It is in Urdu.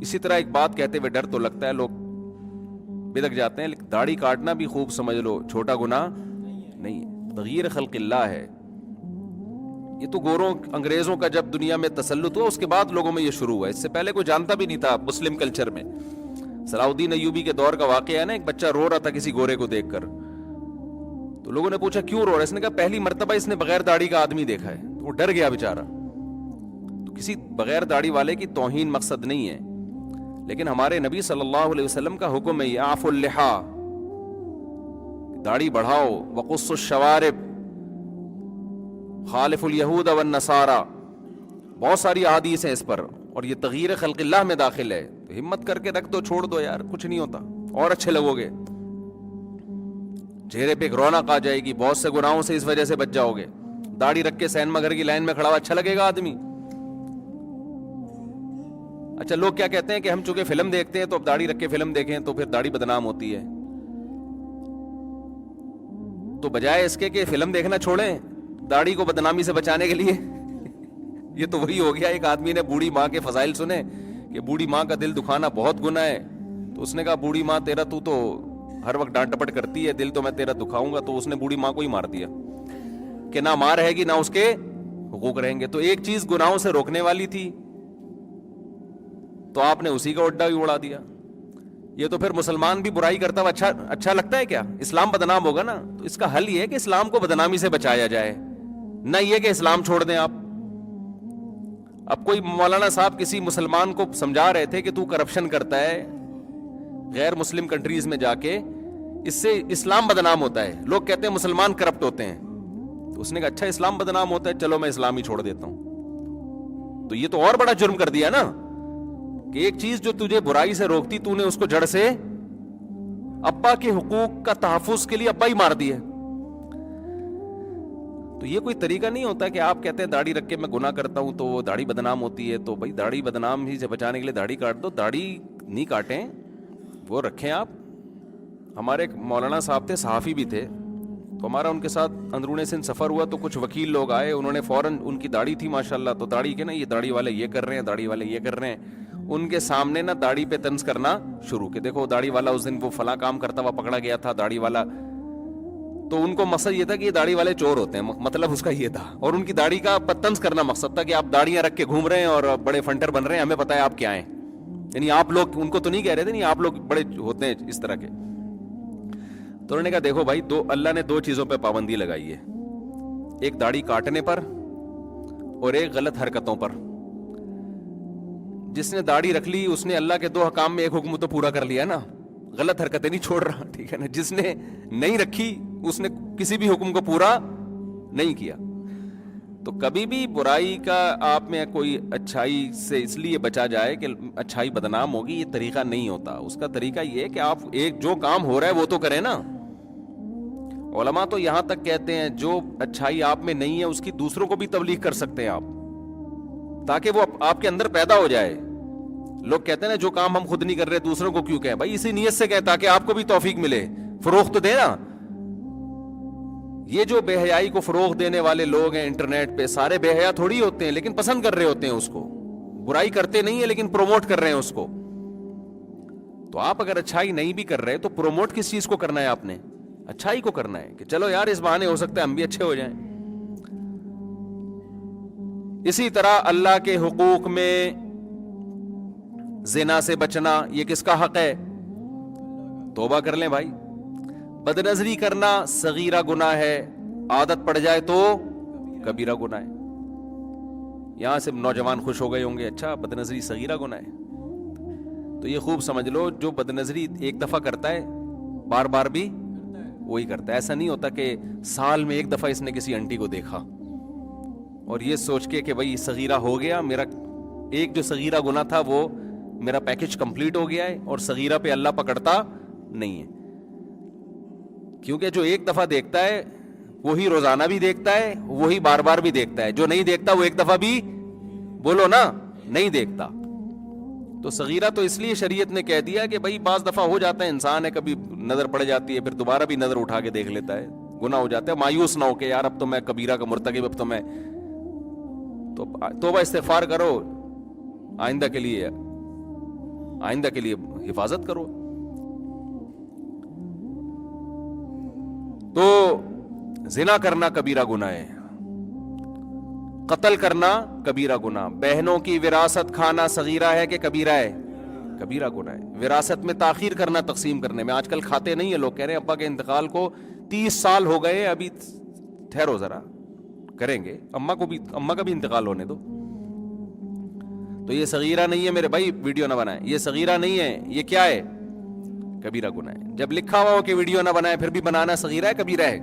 اسی طرح ایک بات کہتے ہوئے ڈر تو لگتا ہے، لوگ بدک جاتے ہیں، لیکن داڑھی کاٹنا بھی خوب سمجھ لو چھوٹا گناہ نہیں ہے، تغییر خلق اللہ ہے. یہ تو گوروں انگریزوں کا جب دنیا میں تسلط ہوا اس کے بعد لوگوں میں یہ شروع ہوا، اس سے پہلے کوئی جانتا بھی نہیں تھا مسلم کلچر میں. صلاح الدین ایوبی کے دور کا واقعہ ہے نا، ایک بچہ رو رہا تھا کسی گورے کو دیکھ کر، تو لوگوں نے پوچھا کیوں رو رہا ہے؟ اس نے کہا پہلی مرتبہ اس نے بغیر داڑھی کا آدمی دیکھا ہے. تو وہ ڈر گیا بیچارہ. تو کسی بغیر داڑھی والے کی توہین مقصد نہیں ہے، لیکن ہمارے نبی صلی اللہ علیہ وسلم کا حکم ہے اعفوا اللحا، داڑھی بڑھاؤ، وقصوا الشوارب، خالف الیہود والنصارى، بہت ساری احادیث ہیں اس پر، اور یہ تغییر خلق اللہ میں داخل ہے. تو ہمت کر کے رکھ دو، چھوڑ دو یار، کچھ نہیں ہوتا، اور اچھے لگو گے، چہرے پہ ایک رونق آ جائے گی، بہت سے گناہوں سے اس وجہ سے بچ جاؤ گے. داڑھی رکھ کے سینما گھر کی لائن میں کھڑا ہوا اچھا لگے گا آدمی؟ اچھا لوگ کیا کہتے ہیں کہ ہم چونکہ فلم دیکھتے ہیں تو اب داڑھی رکھ کے فلم دیکھیں تو پھر داڑھی بدنام ہوتی ہے. تو بجائے اس کے کہ فلم دیکھنا چھوڑیں، داڑھی کو بدنامی سے بچانے کے لیے یہ تو وہی ہو گیا. ایک آدمی نے بوڑھی ماں کے فضائل سنے کہ بوڑھی ماں کا دل دکھانا بہت گناہ ہے، تو اس نے کہا بوڑھی ماں تیرا تو ہر وقت ڈانٹ ٹپٹ کرتی ہے، دل تو میں تیرا دکھاؤں گا. تو اس نے بوڑھی ماں کو ہی مار دیا کہ نہ ماں رہے گی نہ اس کے حقوق رہیں گے. تو ایک چیز گناہوں سے روکنے والی تھی تو آپ نے اسی کا اڈا بھی اڑا دیا. یہ تو پھر مسلمان بھی برائی کرتا ہوا اچھا لگتا ہے کیا؟ اسلام بدنام ہوگا نا. تو اس کا حل یہ ہے کہ اسلام کو بدنامی سے بچایا جائے، نہ یہ کہ اسلام چھوڑ دیں آپ. اب کوئی مولانا صاحب کسی مسلمان کو سمجھا رہے تھے کہ تو کرپشن کرتا ہے غیر مسلم کنٹریز میں جا کے، اس سے اسلام بدنام ہوتا ہے، لوگ کہتے ہیں مسلمان کرپٹ ہوتے ہیں. تو اس نے کہا اچھا اسلام بدنام ہوتا ہے، چلو میں اسلام ہی چھوڑ دیتا ہوں. تو یہ تو اور بڑا جرم کر دیا نا کہ ایک چیز جو تجھے برائی سے روکتی تو نے اس کو جڑ سے، ابا کے حقوق کا تحفظ کے لیے ابا ہی مار دیے. تو یہ کوئی طریقہ نہیں ہوتا کہ آپ کہتے ہیں داڑھی رکھ کے میں گناہ کرتا ہوں تو وہ داڑھی بدنام ہوتی ہے. تو بھائی داڑھی بدنام ہی سے بچانے کے لیے داڑھی کاٹ دو، داڑھی نہیں کاٹیں، وہ رکھیں آپ. ہمارے ایک مولانا صاحب تھے، صحافی بھی تھے، تو ہمارا ان کے ساتھ اندرون سندھ سفر ہوا تو کچھ وکیل لوگ آئے، انہوں نے فوراً، ان کی داڑھی تھی ماشاءاللہ، تو داڑھی کے نا یہ داڑھی والے یہ کر رہے ہیں، داڑھی والے یہ کر رہے ہیں، ان کے سامنے نا داڑھی پہ طنز کرنا شروع کہ دیکھو داڑھی والا اس دن وہ فلاں کام کرتا ہوا پکڑا گیا تھا داڑھی والا. تو ان کو مقصد یہ تھا کہ یہ داڑھی والے چور ہوتے ہیں، مطلب اس کا یہ تھا، اور ان کی داڑھی کا طنز کرنا مقصد تھا کہ آپ داڑیاں رکھ کے گھوم رہے ہیں اور بڑے فنٹر بن رہے ہیں، ہمیں پتہ ہے آپ کیا ہیں. یعنی آپ لوگ ان کو تو نہیں کہہ رہے تھے، نہیں آپ لوگ بڑے ہوتے ہیں اس طرح کے. تو انہوں نے کہا دیکھو بھائی، اللہ نے دو چیزوں پہ پابندی لگائی ہے، ایک داڑھی کاٹنے پر اور ایک غلط حرکتوں پر. جس نے داڑھی رکھ لی اس نے اللہ کے دو حکام میں ایک حکم تو پورا کر لیا نا، غلط حرکتیں نہیں چھوڑ رہا، ٹھیک ہے نا. جس نے نہیں رکھی اس نے کسی بھی حکم کو پورا نہیں کیا. تو کبھی بھی برائی کا آپ میں کوئی اچھائی سے اس لیے بچا جائے کہ اچھائی بدنام ہوگی، یہ طریقہ نہیں ہوتا. اس کا طریقہ یہ ہے کہ آپ ایک جو کام ہو رہا ہے وہ تو کریں نا. علماء تو یہاں تک کہتے ہیں جو اچھائی آپ میں نہیں ہے اس کی دوسروں کو بھی تبلیغ کر سکتے ہیں آپ، تاکہ وہ آپ کے اندر پیدا ہو جائے. لوگ کہتے ہیں نا جو کام ہم خود نہیں کر رہے دوسروں کو کیوں کہیں، بھائی اسی نیت سے کہیں تاکہ آپ کو بھی توفیق ملے، فروغ تو دے نا. یہ جو بے حیائی کو فروغ دینے والے لوگ ہیں انٹرنیٹ پہ، سارے بے حیا تھوڑی ہوتے ہیں، لیکن پسند کر رہے ہوتے ہیں اس کو، برائی کرتے نہیں ہیں لیکن پروموٹ کر رہے ہیں اس کو. تو آپ اگر اچھائی نہیں بھی کر رہے تو پروموٹ کس چیز کو کرنا ہے؟ آپ نے اچھائی کو کرنا ہے کہ چلو یار اس بہانے ہو سکتا ہے ہم بھی اچھے ہو جائیں. اسی طرح اللہ کے حقوق میں زنا سے بچنا، یہ کس کا حق ہے؟ توبہ کر لیں بھائی. بد نظری کرنا صغیرہ گناہ ہے، عادت پڑ جائے تو کبیرہ گناہ ہے. یہاں سے نوجوان خوش ہو گئے ہوں گے، اچھا بد نظری صغیرہ گناہ ہے. تو یہ خوب سمجھ لو، جو بد نظری ایک دفعہ کرتا ہے بار بار بھی وہی کرتا ہے. ایسا نہیں ہوتا کہ سال میں ایک دفعہ اس نے کسی انٹی کو دیکھا اور یہ سوچ کے کہ بھائی صغیرہ ہو گیا، میرا ایک جو صغیرہ گناہ تھا وہ میرا پیکج کمپلیٹ ہو گیا ہے، اور صغیرہ پہ اللہ پکڑتا نہیں ہے. کیونکہ جو ایک دفعہ دیکھتا ہے وہی روزانہ بھی دیکھتا ہے، وہی بار بار بھی دیکھتا ہے. جو نہیں دیکھتا وہ ایک دفعہ بھی، بولو نا، نہیں دیکھتا. تو صغیرہ تو اس لیے شریعت نے کہہ دیا کہ بھائی بعض دفعہ ہو جاتا ہے، انسان ہے، کبھی نظر پڑ جاتی ہے، پھر دوبارہ بھی نظر اٹھا کے دیکھ لیتا ہے، گناہ ہو جاتا ہے. مایوس نہ ہو کہ یار اب تو میں کبیرہ کا مرتکب، اب تو میں، تو توبہ استغفار کرو آئندہ کے لیے. آئندہ کے لیے حفاظت کرو. تو زنا کرنا کبیرہ گناہ ہے, قتل کرنا کبیرہ گناہ, بہنوں کی وراثت کھانا صغیرہ ہے کہ کبیرہ ہے؟ کبیرہ گناہ ہے. وراثت میں تاخیر کرنا تقسیم کرنے میں, آج کل کھاتے نہیں ہیں لوگ, کہہ رہے ہیں ابا کے انتقال کو 30 سال ہو گئے, ابھی ٹھہرو ذرا, کریں گے, اماں کا بھی انتقال ہونے دو. تو یہ صغیرہ نہیں ہے میرے بھائی, ویڈیو نہ بنائیں, یہ صغیرہ نہیں ہے, یہ کیا ہے؟ کبیرہ گناہ ہے. جب لکھا ہوا ہو کہ ویڈیو نہ بنائے پھر بھی بنانا صغیرہ ہے کبیرہ ہے؟